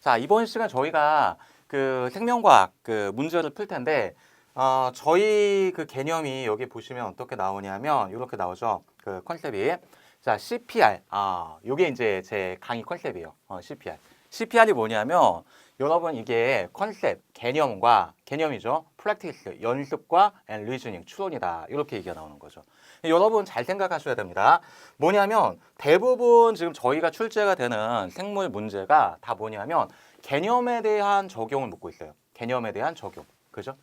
자, 이번 시간 저희가 그 생명과학 그 문제를 풀 텐데, 저희 그 개념이 여기 보시면 어떻게 나오냐면, 이렇게 나오죠. 그 컨셉이. 자, CPR. 요게 이제 제 강의 컨셉이에요. CPR. CPR이 뭐냐면, 여러분 이게 컨셉, 개념이죠. 프랙티스, 연습과 and reasoning, 추론이다. 이렇게 얘기가 나오는 거죠. 여러분 잘 생각하셔야 됩니다. 뭐냐면 대부분 지금 저희가 출제가 되는 생물 문제가 다 뭐냐면 개념에 대한 적용을 묻고 있어요. 개념에 대한 적용. 그죠?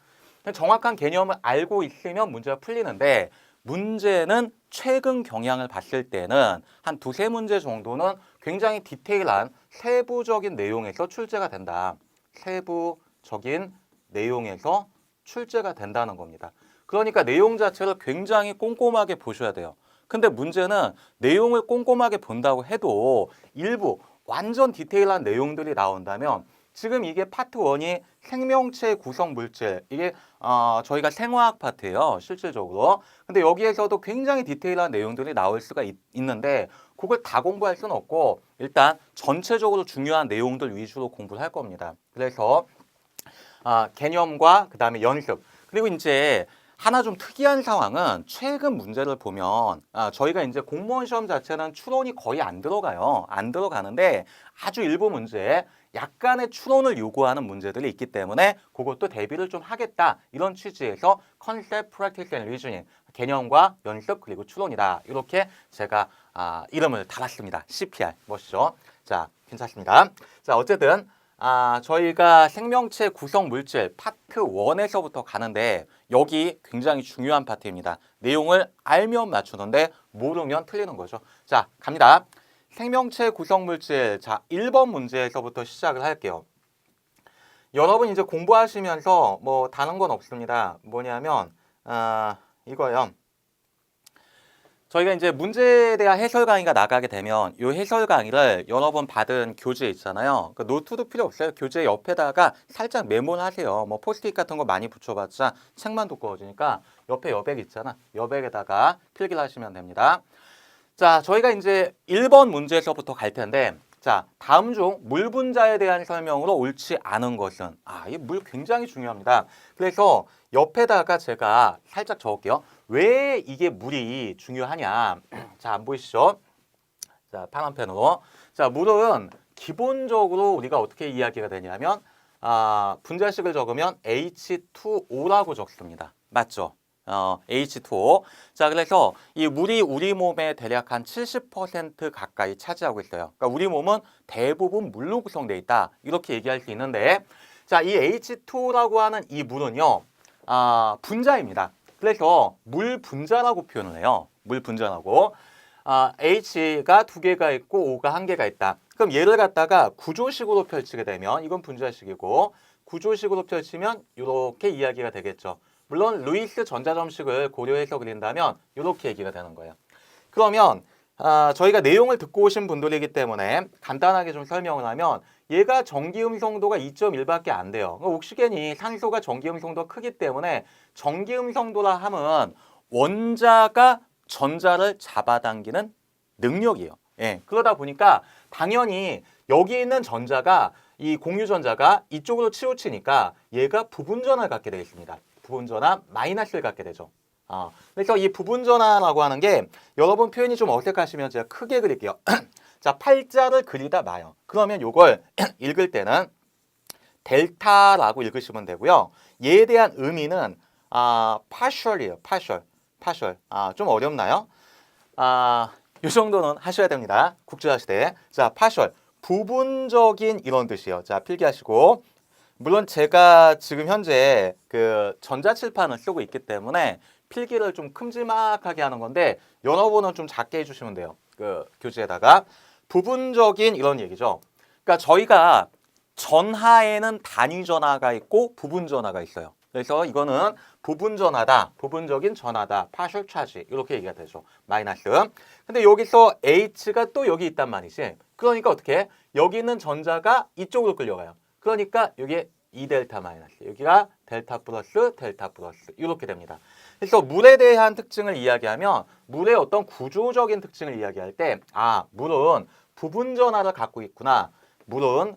정확한 개념을 알고 있으면 문제가 풀리는데 문제는 최근 경향을 봤을 때는 한 두세 문제 정도는 굉장히 디테일한 세부적인 내용에서 출제가 된다. 세부적인 내용에서 출제가 된다는 겁니다. 그러니까 내용 자체를 굉장히 꼼꼼하게 보셔야 돼요. 근데 문제는 내용을 꼼꼼하게 본다고 해도 일부 완전 디테일한 내용들이 나온다면 지금 이게 파트 1이 생명체 구성 물질 이게 저희가 생화학 파트예요. 실질적으로. 근데 여기에서도 굉장히 디테일한 내용들이 나올 수가 있는데 그걸 다 공부할 수는 없고 일단 전체적으로 중요한 내용들 위주로 공부를 할 겁니다. 그래서 개념과 그다음에 연습 그리고 이제 하나 좀 특이한 상황은 최근 문제를 보면 저희가 이제 공무원 시험 자체는 추론이 거의 안 들어가요. 안 들어가는데 아주 일부 문제 약간의 추론을 요구하는 문제들이 있기 때문에 그것도 대비를 좀 하겠다. 이런 취지에서 컨셉, 프랙티스 앤 리즈닝 개념과 연습 그리고 추론이다. 이렇게 제가 이름을 달았습니다. CPR 멋있죠? 자, 괜찮습니다. 자, 어쨌든 저희가 생명체 구성 물질 파트 1에서부터 가는데 여기 굉장히 중요한 파트입니다. 내용을 알면 맞추는데 모르면 틀리는 거죠. 자, 갑니다. 생명체 구성 물질. 자, 1번 문제에서부터 시작을 할게요. 여러분 이제 공부하시면서 뭐 다른 건 없습니다. 뭐냐면 이거요. 저희가 이제 문제에 대한 해설 강의가 나가게 되면 이 해설 강의를 여러 번 받은 교재 있잖아요. 그 노트도 필요 없어요. 교재 옆에다가 살짝 메모를 하세요. 뭐 포스트잇 같은 거 많이 붙여봤자 책만 두꺼워지니까 옆에 여백 있잖아. 여백에다가 필기를 하시면 됩니다. 자, 저희가 이제 1번 문제에서부터 갈 텐데 자, 다음 중 물 분자에 대한 설명으로 옳지 않은 것은 이 물 굉장히 중요합니다. 그래서 옆에다가 제가 살짝 적을게요. 왜 이게 물이 중요하냐? 자, 안 보이시죠? 자, 파란 펜으로. 자, 물은 기본적으로 우리가 어떻게 이야기가 되냐면 분자식을 적으면 H2O라고 적습니다. 맞죠? H2O. 자, 그래서 이 물이 우리 몸에 대략 한 70% 가까이 차지하고 있어요. 그러니까 우리 몸은 대부분 물로 구성되어 있다. 이렇게 얘기할 수 있는데, 자, 이 H2O라고 하는 이 물은요, 분자입니다. 그래서 물 분자라고 표현을 해요. 물 분자라고. H가 2개가 있고 O가 1개가 있다. 그럼 얘를 갖다가 구조식으로 펼치게 되면 이건 분자식이고 구조식으로 펼치면 이렇게 이야기가 되겠죠. 물론 루이스 전자점식을 고려해서 그린다면 이렇게 얘기가 되는 거예요. 그러면 저희가 내용을 듣고 오신 분들이기 때문에 간단하게 좀 설명을 하면 얘가 전기음성도가 2.1밖에 안 돼요. 옥시겐이 산소가 전기음성도가 크기 때문에 전기음성도라 함은 원자가 전자를 잡아당기는 능력이에요. 예, 그러다 보니까 당연히 여기 있는 전자가 이 공유전자가 이쪽으로 치우치니까 얘가 부분전화를 갖게 되어 있습니다. 부분전화 마이너스를 갖게 되죠. 그래서 이 부분전화라고 하는 게 여러분 표현이 좀 어색하시면 제가 크게 그릴게요. 자, 팔자를 그리다 마요. 그러면 이걸 읽을 때는 델타라고 읽으시면 되고요. 얘에 대한 의미는 partial이에요. partial. 좀 어렵나요? 이 정도는 하셔야 됩니다. 국제화시대. 자, partial. 부분적인 이런 뜻이에요. 자, 필기하시고. 물론 제가 지금 현재 그 전자칠판을 쓰고 있기 때문에 필기를 좀 큼지막하게 하는 건데 여러분은 좀 작게 해주시면 돼요. 그 교재에다가 부분적인 이런 얘기죠. 그러니까 저희가 전하에는 단위 전하가 있고 부분 전하가 있어요. 그래서 이거는 부분 전하다, 부분적인 전하다, partial charge 이렇게 얘기가 되죠. 마이너스. 근데 여기서 H가 또 여기 있단 말이지. 그러니까 어떻게? 여기 있는 전자가 이쪽으로 끌려가요. 그러니까 여기에 2델타 마이너스, 여기가 델타 플러스 이렇게 됩니다. 그래서 물에 대한 특징을 이야기하면 물의 어떤 구조적인 특징을 이야기할 때 물은 부분 전하를 갖고 있구나. 물은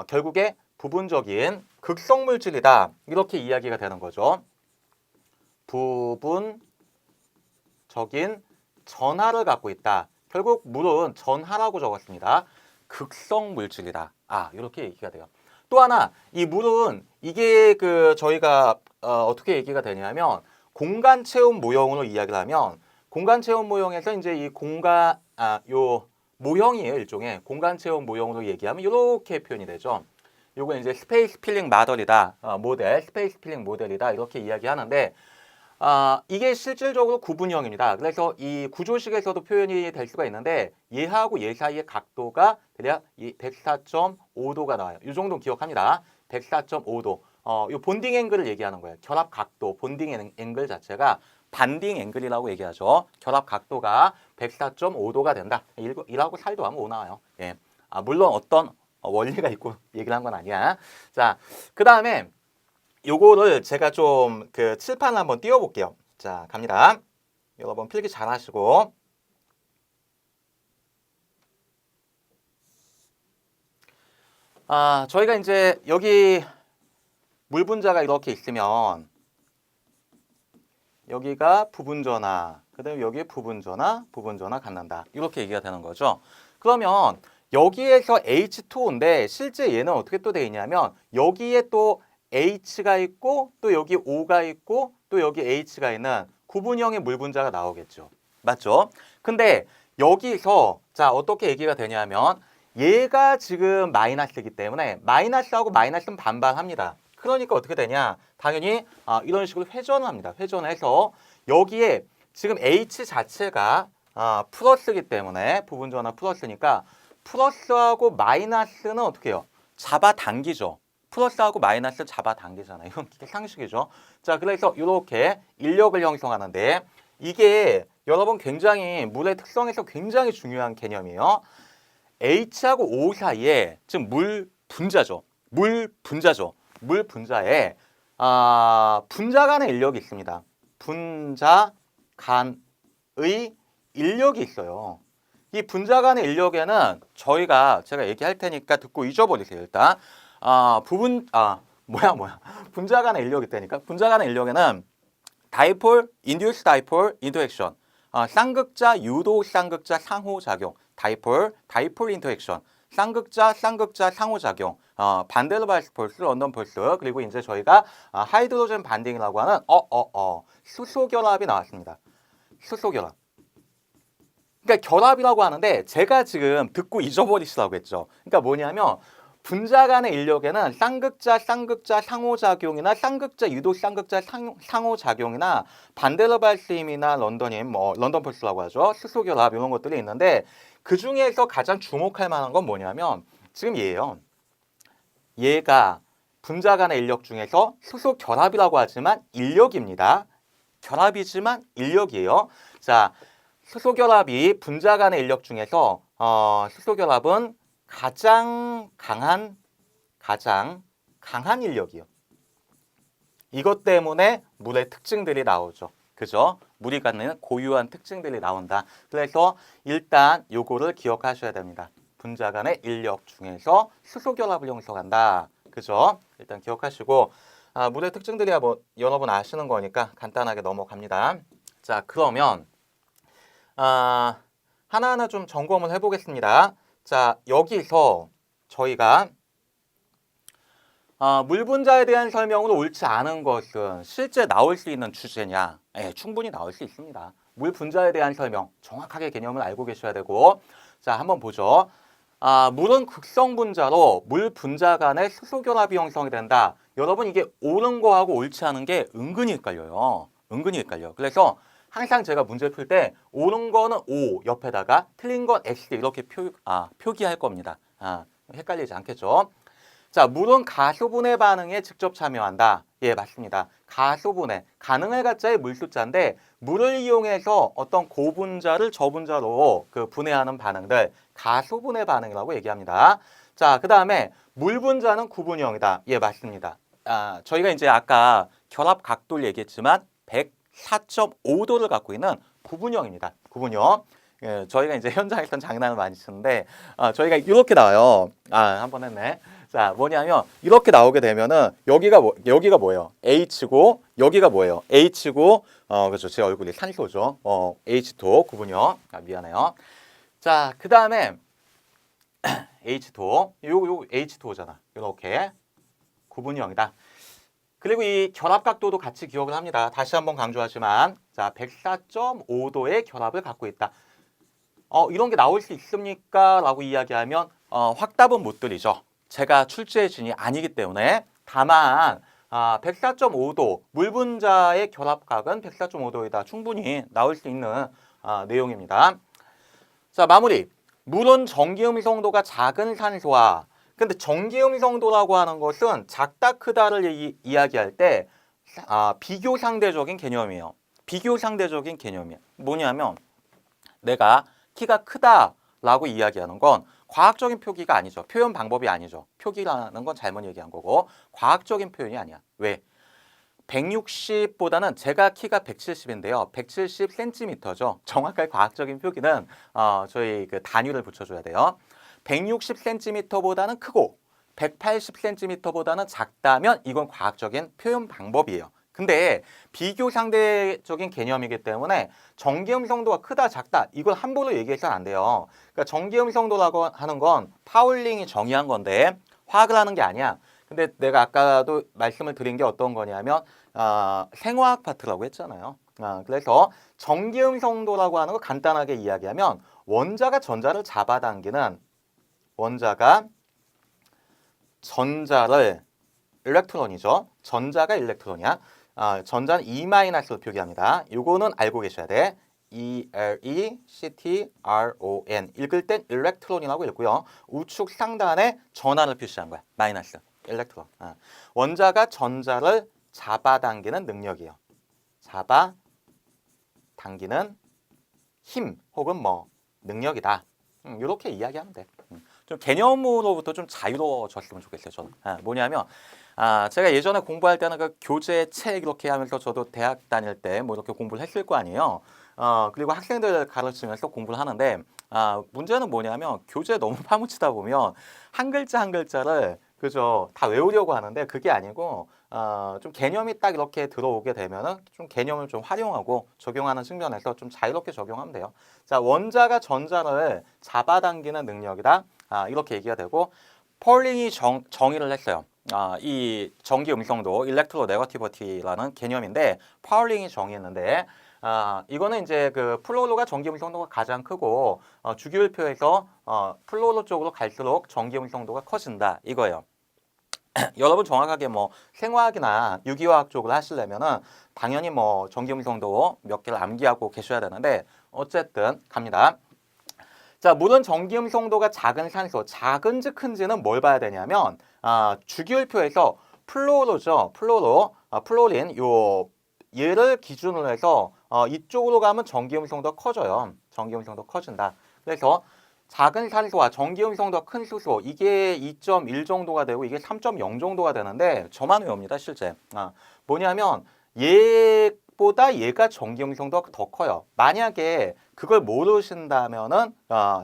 결국에 부분적인 극성 물질이다. 이렇게 이야기가 되는 거죠. 부분적인 전하를 갖고 있다. 결국 물은 전하라고 적었습니다. 극성 물질이다. 이렇게 얘기가 돼요. 또 하나, 이 물은 이게 저희가 어떻게 얘기가 되냐면 공간 체험 모형으로 이야기를 하면 공간 체험 모형에서 이제 이 요 모형이에요. 일종의 공간 체험 모형으로 얘기하면 이렇게 표현이 되죠. 요거 이제 스페이스 필링 모델이다. 모델, 스페이스 필링 모델이다. 이렇게 이야기하는데 이게 실질적으로 구분형입니다. 그래서 이 구조식에서도 표현이 될 수가 있는데 얘하고 얘 사이의 각도가 대략 104.5도가 나와요. 이 정도 기억합니다. 104.5도. 이 본딩 앵글을 얘기하는 거예요. 결합 각도, 본딩 앵글 자체가 반딩 앵글이라고 얘기하죠. 결합 각도가 104.5도가 된다. 이라고 살도 하면 5 나와요. 예. 물론 어떤 원리가 있고 얘기를 한 건 아니야. 자, 그 다음에 요거를 제가 좀 칠판을 한번 띄워볼게요. 자, 갑니다. 여러분 필기 잘 하시고. 저희가 이제 여기 물 분자가 이렇게 있으면 여기가 부분전하, 그 다음에 여기 부분전하 갖는다. 이렇게 얘기가 되는 거죠. 그러면 여기에서 H2O인데 실제 얘는 어떻게 또 돼 있냐면 여기에 또 H가 있고 또 여기 O가 있고 또 여기 H가 있는 구분형의 물 분자가 나오겠죠. 맞죠? 근데 여기서 자 어떻게 얘기가 되냐면 얘가 지금 마이너스이기 때문에 마이너스하고 마이너스는 반반합니다. 그러니까 어떻게 되냐? 당연히 이런 식으로 회전을 합니다. 회전해서 여기에 지금 H 자체가 플러스이기 때문에 부분전화 플러스니까 플러스하고 마이너스는 어떻게 해요? 잡아당기죠. 플러스하고 마이너스 잡아당기잖아요. 이건 상식이죠. 자, 그래서 이렇게 인력을 형성하는데 이게 여러분 굉장히 물의 특성에서 굉장히 중요한 개념이에요. H하고 O 사이에 지금 물 분자죠. 물 분자에 분자 간의 인력이 있습니다. 분자 간의 인력이 있어요. 이 분자 간의 인력에는 제가 얘기할 테니까 듣고 잊어버리세요. 일단 분자 간의 인력이 있다니까. 분자 간의 인력에는 다이폴, 인듀스 다이폴, 인터액션, 쌍극자, 유도 쌍극자 상호작용, 다이폴 인터액션, 쌍극자 상호작용, 반데르발스 폴스, 런던 폴스, 그리고 이제 저희가 하이드로젠 반딩이라고 하는 수소결합이 나왔습니다. 수소결합. 그러니까 결합이라고 하는데 제가 지금 듣고 잊어버리시라고 했죠. 그러니까 뭐냐면 분자 간의 인력에는 쌍극자 상호작용이나 쌍극자 유도 쌍극자 상호작용이나 반데르발스 힘이나 런던 힘, 런던 폴스라고 하죠. 수소결합 이런 것들이 있는데 그 중에서 가장 주목할 만한 건 뭐냐면 지금 얘예요. 얘가 분자 간의 인력 중에서 수소결합이라고 하지만 인력입니다. 결합이지만 인력이에요. 자, 수소결합이 분자 간의 인력 중에서 수소결합은 가장 강한 인력이요. 이것 때문에 물의 특징들이 나오죠. 그죠? 물이 갖는 고유한 특징들이 나온다. 그래서 일단 요거를 기억하셔야 됩니다. 분자 간의 인력 중에서 수소결합을 형성한다. 그죠? 일단 기억하시고 물의 특징들이야 뭐 여러분 아시는 거니까 간단하게 넘어갑니다. 자, 그러면 하나하나 좀 점검을 해보겠습니다. 자, 여기서 저희가 물 분자에 대한 설명으로 옳지 않은 것은 실제 나올 수 있는 주제냐? 충분히 나올 수 있습니다. 물 분자에 대한 설명, 정확하게 개념을 알고 계셔야 되고 자, 한번 보죠. 물은 극성 분자로 물 분자 간의 수소결합이 형성이 된다. 여러분 이게 옳은 거하고 옳지 않은 게 은근히 헷갈려요. 은근히 헷갈려. 그래서 항상 제가 문제 풀 때 옳은 거는 O 옆에다가 틀린 건 X 이렇게 표기할 겁니다. 헷갈리지 않겠죠? 자, 물은 가소분해 반응에 직접 참여한다. 예, 맞습니다. 가소분해, 가능할 가짜의 물 숫자인데 물을 이용해서 어떤 고분자를 저분자로 분해하는 반응들 가소분해 반응이라고 얘기합니다. 자, 그 다음에 물 분자는 구분형이다. 예, 맞습니다. 저희가 이제 아까 결합 각도를 얘기했지만 104.5도를 갖고 있는 구분형입니다. 구분형. 예, 저희가 이제 현장에서는 장난을 많이 치는데 저희가 이렇게 나와요. 한 번 했네. 자, 뭐냐면 이렇게 나오게 되면은 여기가 뭐예요? H고 여기가 뭐예요? H고 그렇죠. 제 얼굴이 산소죠. H2O 구분형. 미안해요. 자, 그다음에 H2O. 요 H2O잖아. 이렇게 구분형이다. 그리고 이 결합 각도도 같이 기억을 합니다. 다시 한번 강조하지만 자, 104.5도의 결합을 갖고 있다. 이런 게 나올 수 있습니까? 라고 이야기하면 확답은 못 드리죠. 제가 출제의 진이 아니기 때문에. 다만 104.5도 물 분자의 결합각은 104.5도이다. 충분히 나올 수 있는 내용입니다. 자, 마무리. 물은 전기음성도가 작은 산소와 근데 전기음성도라고 하는 것은 작다 크다를 이야기할 때 비교 상대적인 개념이에요. 비교 상대적인 개념이에요. 뭐냐면 내가 키가 크다라고 이야기하는 건 과학적인 표기가 아니죠. 표현 방법이 아니죠. 표기라는 건 잘못 얘기한 거고 과학적인 표현이 아니야. 왜? 160보다는 제가 키가 170인데요. 170cm죠. 정확하게 과학적인 표기는 저희 그 단위를 붙여줘야 돼요. 160cm보다는 크고 180cm보다는 작다면 이건 과학적인 표현 방법이에요. 근데 비교 상대적인 개념이기 때문에 전기음성도가 크다 작다 이걸 함부로 얘기해서는 안 돼요. 그러니까 전기음성도라고 하는 건 파울링이 정의한 건데 화학을 하는 게 아니야. 근데 내가 아까도 말씀을 드린 게 어떤 거냐면 생화학 파트라고 했잖아요. 그래서 전기음성도라고 하는 거 간단하게 이야기하면 원자가 전자를 잡아당기는 원자가 전자를 일렉트론이죠. 전자가 일렉트론이야. 전자는 E-로 표기합니다. 요거는 알고 계셔야 돼. E-L-E-C-T-R-O-N 읽을 땐 일렉트론이라고 읽고요. 우측 상단에 전하를 표시한 거야. 마이너스. 일렉트론. 원자가 전자를 잡아당기는 능력이에요. 잡아당기는 힘 혹은 능력이다. 이렇게 이야기하면 돼. 좀 개념으로부터 좀 자유로워졌으면 좋겠어요. 저는. 뭐냐면 제가 예전에 공부할 때는 그 교재 책 이렇게 하면서 저도 대학 다닐 때 뭐 이렇게 공부를 했을 거 아니에요. 그리고 학생들 가르치면서 공부를 하는데 문제는 뭐냐면 교재 너무 파묻히다 보면 한 글자 한 글자를 그죠 다 외우려고 하는데 그게 아니고 좀 개념이 딱 이렇게 들어오게 되면은 좀 개념을 좀 활용하고 적용하는 측면에서 좀 자유롭게 적용하면 돼요. 자, 원자가 전자를 잡아당기는 능력이다. 이렇게 얘기가 되고 폴링이 정의를 했어요. 이 전기 음성도 일렉트로네거티비티라는 개념인데 파울링이 정의했는데 이거는 이제 그 플로로가 전기 음성도가 가장 크고 주기율표에서 플로로 쪽으로 갈수록 전기 음성도가 커진다 이거예요. 여러분 정확하게 생화학이나 유기화학 쪽을 하시려면은 당연히 전기 음성도 몇 개를 암기하고 계셔야 되는데 어쨌든 갑니다. 자, 물은 전기 음성도가 작은 산소, 작은지 큰지는 뭘 봐야 되냐면 주기율표에서 플로로죠. 플로린 얘를 기준으로 해서 이쪽으로 가면 전기 음성도가 커져요. 전기 음성도 커진다. 그래서 작은 산소와 전기 음성도가 큰 수소 이게 2.1 정도가 되고 이게 3.0 정도가 되는데 저만 외웁니다. 실제. 뭐냐면 얘보다 얘가 전기 음성도가 더 커요. 만약에 그걸 모르신다면은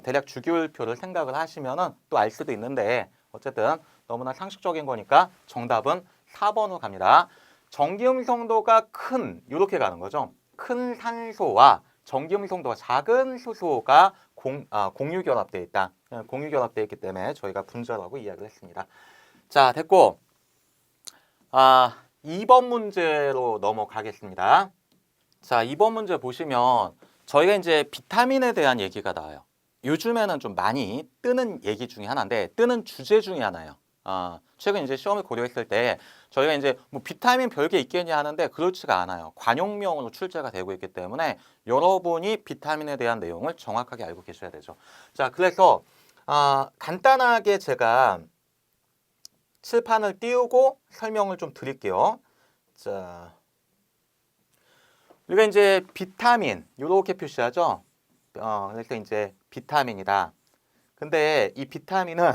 대략 주기율표를 생각을 하시면은 또 알 수도 있는데 어쨌든 너무나 상식적인 거니까 정답은 4번으로 갑니다. 전기 음성도가 큰 이렇게 가는 거죠. 큰 산소와 전기 음성도가 작은 수소가 공유 결합되어 있다. 공유 결합되어 있기 때문에 저희가 분자라고 이야기를 했습니다. 자, 됐고 2번 문제로 넘어가겠습니다. 자, 2번 문제 보시면 저희가 이제 비타민에 대한 얘기가 나와요. 요즘에는 좀 많이 뜨는 얘기 중에 하나인데 뜨는 주제 중에 하나예요. 최근 이제 시험을 고려했을 때 저희가 이제 비타민 별게 있겠냐 하는데 그렇지가 않아요. 관용명으로 출제가 되고 있기 때문에 여러분이 비타민에 대한 내용을 정확하게 알고 계셔야 되죠. 자, 그래서 간단하게 제가 칠판을 띄우고 설명을 좀 드릴게요. 자, 우리가 이제 비타민 이렇게 표시하죠. 그래서 이제 비타민이다. 근데 이 비타민은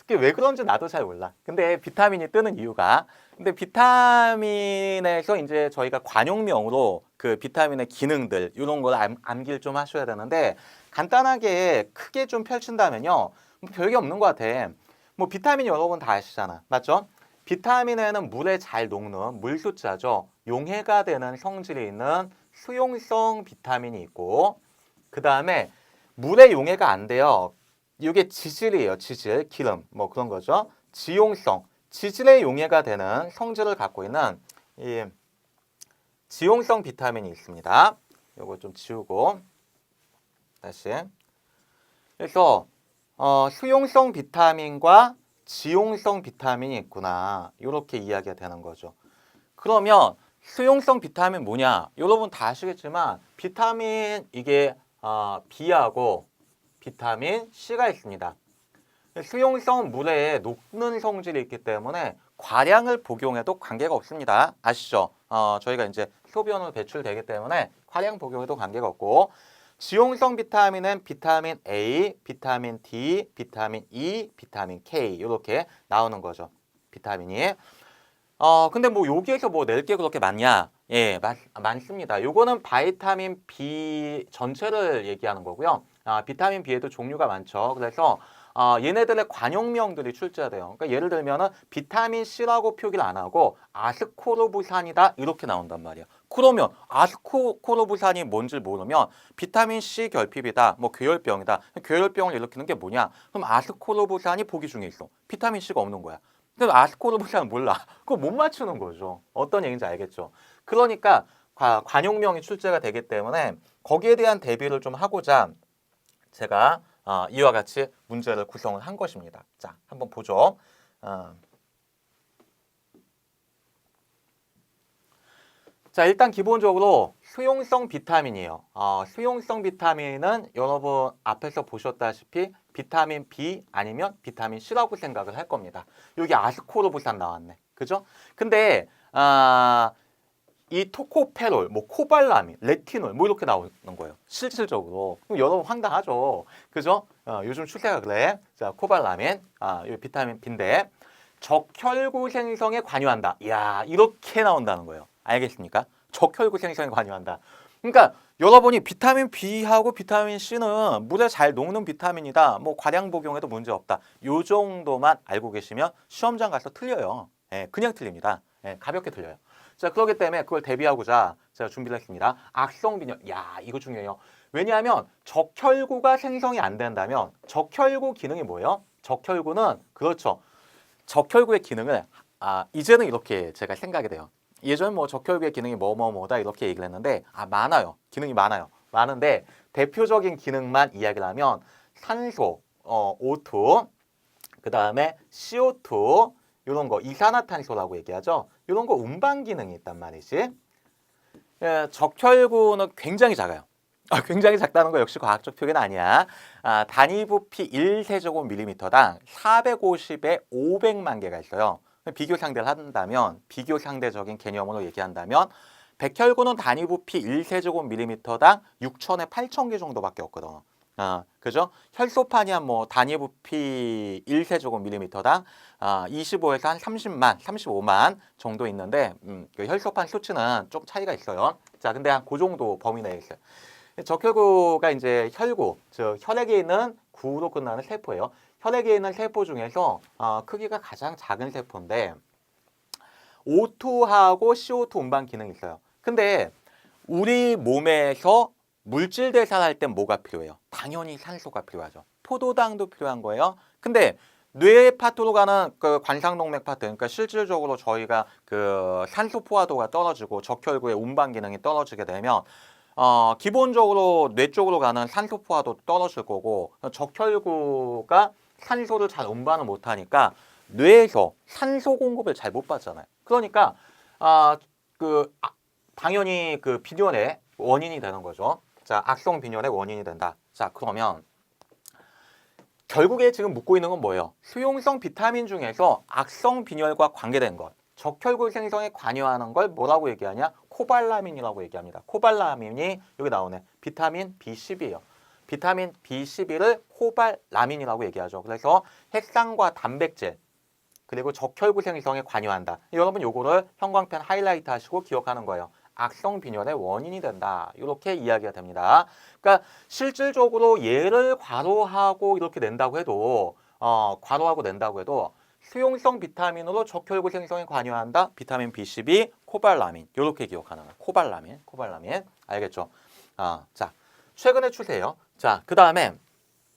그게 왜 그런지 나도 잘 몰라. 근데 비타민이 뜨는 이유가 근데 비타민에서 이제 저희가 관용명으로 그 비타민의 기능들 이런 걸 암기를 좀 하셔야 되는데 간단하게 크게 좀 펼친다면요. 뭐 별게 없는 것 같아. 뭐 비타민 여러분 다 아시잖아. 맞죠? 비타민에는 물에 잘 녹는 물 숫자죠. 용해가 되는 성질이 있는 수용성 비타민이 있고 그 다음에 물에 용해가 안 돼요. 이게 지질이에요. 지질, 기름 뭐 그런 거죠. 지용성, 지질에 용해가 되는 성질을 갖고 있는 이 지용성 비타민이 있습니다. 요거 좀 지우고 다시. 그래서 수용성 비타민과 지용성 비타민이 있구나. 이렇게 이야기가 되는 거죠. 그러면 수용성 비타민 뭐냐? 여러분 다 아시겠지만 비타민 이게 B하고 비타민 C가 있습니다. 수용성 물에 녹는 성질이 있기 때문에 과량을 복용해도 관계가 없습니다. 아시죠? 저희가 이제 소변으로 배출되기 때문에 과량 복용해도 관계가 없고 지용성 비타민은 비타민 A, 비타민 D, 비타민 E, 비타민 K 이렇게 나오는 거죠. 비타민이. 근데 뭐 여기에서 뭐 낼 게 그렇게 많냐? 예, 많습니다. 요거는 바이타민 B 전체를 얘기하는 거고요. 비타민 B에도 종류가 많죠. 그래서 얘네들의 관용명들이 출제돼요. 그러니까 예를 들면은 비타민 C라고 표기를 안 하고 아스코르브산이다 이렇게 나온단 말이야. 그러면 아스코르브산이 뭔지 모르면 비타민 C 결핍이다, 뭐 괴혈병이다. 괴혈병을 일으키는 게 뭐냐? 그럼 아스코르브산이 보기 중에 있어. 비타민 C가 없는 거야. 근데 아스코르브산은 몰라. 그거 못 맞추는 거죠. 어떤 얘기인지 알겠죠? 그러니까 관용명이 출제가 되기 때문에 거기에 대한 대비를 좀 하고자 제가 이와 같이 문제를 구성을 한 것입니다. 자, 한번 보죠. 자, 일단 기본적으로 수용성 비타민이에요. 수용성 비타민은 여러분 앞에서 보셨다시피 비타민 B 아니면 비타민 C라고 생각을 할 겁니다. 여기 아스코르브산 나왔네. 그죠? 근데 이 토코페롤, 뭐 코발라민, 레티놀 뭐 이렇게 나오는 거예요. 실질적으로. 그럼 여러분 황당하죠. 그죠? 요즘 추세가 그래. 자, 코발라민, 이 비타민 B인데 적혈구 생성에 관여한다. 이야, 이렇게 나온다는 거예요. 알겠습니까? 적혈구 생성에 관여한다. 그러니까 여러분이 비타민 B하고 비타민 C는 물에 잘 녹는 비타민이다. 뭐 과량 복용해도 문제 없다. 요 정도만 알고 계시면 시험장 가서 틀려요. 예, 그냥 틀립니다. 예, 가볍게 틀려요. 자, 그렇기 때문에 그걸 대비하고자 제가 준비를 했습니다. 악성빈혈. 야, 이거 중요해요. 왜냐하면 적혈구가 생성이 안 된다면 적혈구 기능이 뭐예요? 적혈구는 그렇죠. 적혈구의 기능을 이제는 이렇게 제가 생각이 돼요. 예전 뭐 적혈구의 기능이 뭐다 이렇게 얘기를 했는데 많아요. 기능이 많아요. 많은데 대표적인 기능만 이야기를 하면 산소, O2, 그 다음에 CO2 이런 거 이산화탄소라고 얘기하죠. 이런 거 운반 기능이 있단 말이지. 예, 적혈구는 굉장히 작아요. 굉장히 작다는 거 역시 과학적 표기는 아니야. 단위 부피 1세제곱밀리미터당 450에 500만 개가 있어요. 비교 상대를 한다면, 비교 상대적인 개념으로 얘기한다면 백혈구는 단위 부피 1세제곱밀리미터당 6천에 8천 개 정도밖에 없거든. 그죠? 혈소판이 한 뭐 단위 부피 1세제곱밀리미터당 25에서 한 30만, 35만 정도 있는데 그 혈소판 수치는 좀 차이가 있어요. 자, 근데 한 그 정도 범위 내에 있어요. 적혈구가 이제 혈구, 즉 혈액에 있는 구로 끝나는 세포예요. 혈액에 있는 세포 중에서 크기가 가장 작은 세포인데 O2하고 CO2 운반 기능이 있어요. 근데 우리 몸에서 물질 대사할 땐 뭐가 필요해요? 당연히 산소가 필요하죠. 포도당도 필요한 거예요. 근데 뇌 파트로 가는 그 관상동맥 파트, 그러니까 실질적으로 저희가 그 산소 포화도가 떨어지고 적혈구의 운반 기능이 떨어지게 되면 기본적으로 뇌 쪽으로 가는 산소 포화도 떨어질 거고 적혈구가 산소를 잘 운반을 못하니까 뇌에서 산소 공급을 잘 못 받잖아요. 그러니까 당연히 그 빈혈의 원인이 되는 거죠. 자, 악성 빈혈의 원인이 된다. 자, 그러면 결국에 지금 묻고 있는 건 뭐예요? 수용성 비타민 중에서 악성 빈혈과 관계된 것, 적혈구 생성에 관여하는 걸 뭐라고 얘기하냐? 코발라민이라고 얘기합니다. 코발라민이 여기 나오네. 비타민 B10이에요. 비타민 B12를 코발라민이라고 얘기하죠. 그래서 핵산과 단백질 그리고 적혈구 생성에 관여한다. 여러분 요거를 형광펜 하이라이트 하시고 기억하는 거예요. 악성 빈혈의 원인이 된다. 이렇게 이야기가 됩니다. 그러니까 실질적으로 얘를 괄호하고 이렇게 낸다고 해도 괄호하고 낸다고 해도 수용성 비타민으로 적혈구 생성에 관여한다. 비타민 B12, 코발라민. 이렇게 기억하는 거예요. 코발라민. 알겠죠? 자, 최근의 추세예요. 자, 그다음에